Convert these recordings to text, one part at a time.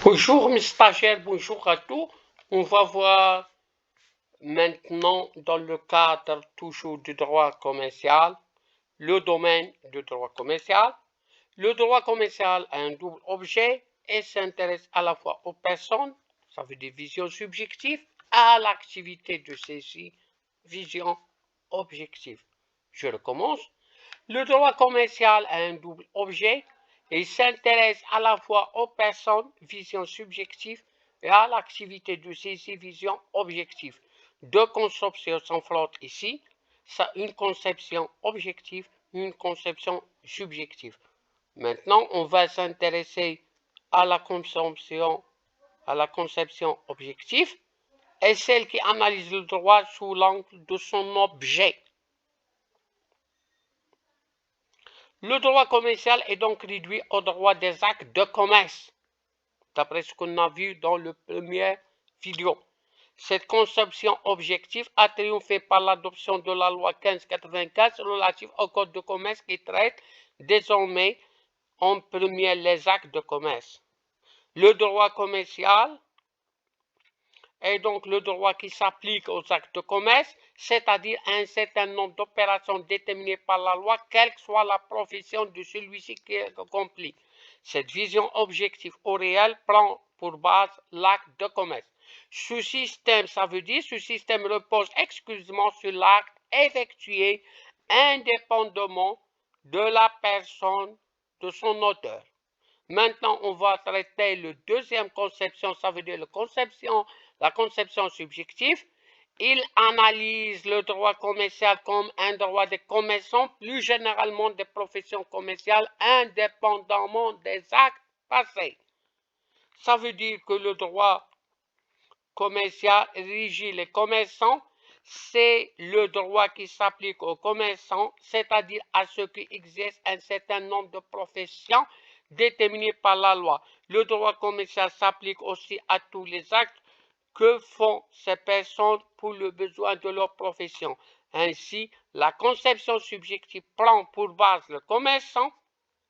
Bonjour mes stagiaires, bonjour à tous. On va voir maintenant dans le cadre toujours du droit commercial, le domaine du droit commercial. Le droit commercial a un double objet et s'intéresse à la fois aux personnes, ça veut dire vision subjective, à l'activité de ces vision objective. Je recommence. Le droit commercial a un double objet et s'intéresse à la fois aux personnes, vision subjective, et à l'activité de saisie, vision objective. Deux conceptions s'affrontent ici, une conception objective, une conception subjective. Maintenant, on va s'intéresser à la conception objective et celle qui analyse le droit sous l'angle de son objet. Le droit commercial est donc réduit au droit des actes de commerce, d'après ce qu'on a vu dans le premier vidéo. Cette conception objective a triomphé par l'adoption de la loi 1595 relative au code de commerce qui traite désormais en premier les actes de commerce. Le droit commercial est donc le droit qui s'applique aux actes de commerce, c'est-à-dire à un certain nombre d'opérations déterminées par la loi, quelle que soit la profession de celui-ci qui est accompli. Cette vision objective au réel prend pour base l'acte de commerce. Ce système repose exclusivement sur l'acte effectué indépendamment de la personne de son auteur. Maintenant, on va traiter la deuxième conception, ça veut dire la conception subjective. Il analyse le droit commercial comme un droit des commerçants, plus généralement des professions commerciales, indépendamment des actes passés. Ça veut dire que le droit commercial régit les commerçants, c'est le droit qui s'applique aux commerçants, c'est-à-dire à ceux qui exercent un certain nombre de professions déterminées par la loi. Le droit commercial s'applique aussi à tous les actes que font ces personnes pour le besoin de leur profession. Ainsi, la conception subjective prend pour base le commerçant,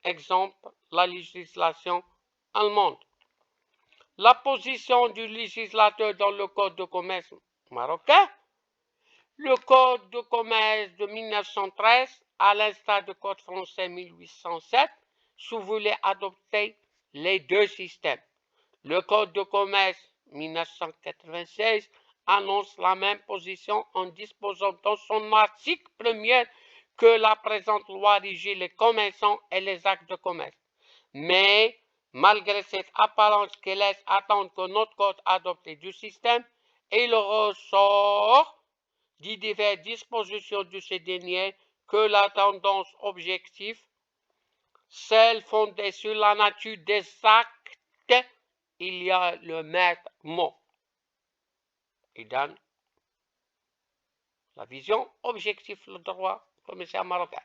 exemple, la législation allemande. La position du législateur dans le Code de commerce marocain. Le Code de commerce de 1913, à l'instar du Code français 1807, se voulait adopter les deux systèmes. Le Code de commerce 1996 annonce la même position en disposant dans son article 1er que la présente loi régit les commerçants et les actes de commerce. Mais, malgré cette apparence qui laisse attendre que notre code adopte du système, il ressort des diverses dispositions de ce dernier que la tendance objective, celle fondée sur la nature des actes, il y a le maître mot. Il donne la vision objective du droit commercial marocain.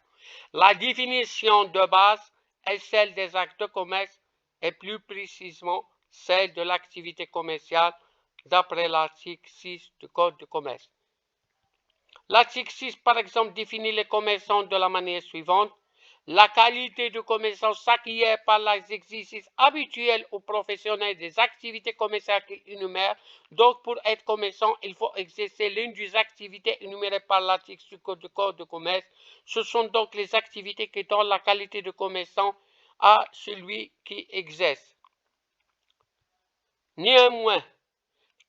La définition de base est celle des actes de commerce et plus précisément celle de l'activité commerciale d'après l'article 6 du Code de commerce. L'article 6, par exemple, définit les commerçants de la manière suivante. La qualité de commerçant s'acquiert par l'exercice habituel ou professionnel des activités commerciales qu'il énumère. Donc, pour être commerçant, il faut exercer l'une des activités énumérées par l'article du Code de commerce. Ce sont donc les activités qui donnent la qualité de commerçant à celui qui exerce. Néanmoins,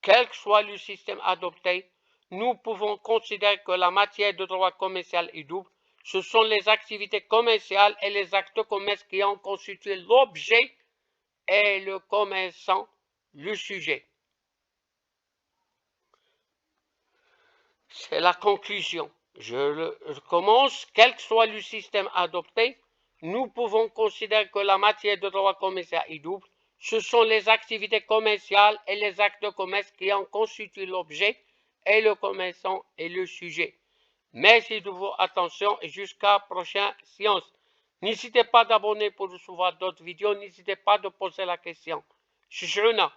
quel que soit le système adopté, nous pouvons considérer que la matière de droit commercial est double. Ce sont les activités commerciales et les actes de commerce qui en constituent l'objet et le commerçant le sujet. C'est la conclusion. Je recommence. Quel que soit le système adopté, nous pouvons considérer que la matière de droit commercial est double. Ce sont les activités commerciales et les actes de commerce qui en constituent l'objet et le commerçant est le sujet. Merci de votre attention et jusqu'à la prochaine séance. N'hésitez pas d'abonner pour recevoir d'autres vidéos. N'hésitez pas de poser la question. Shukran.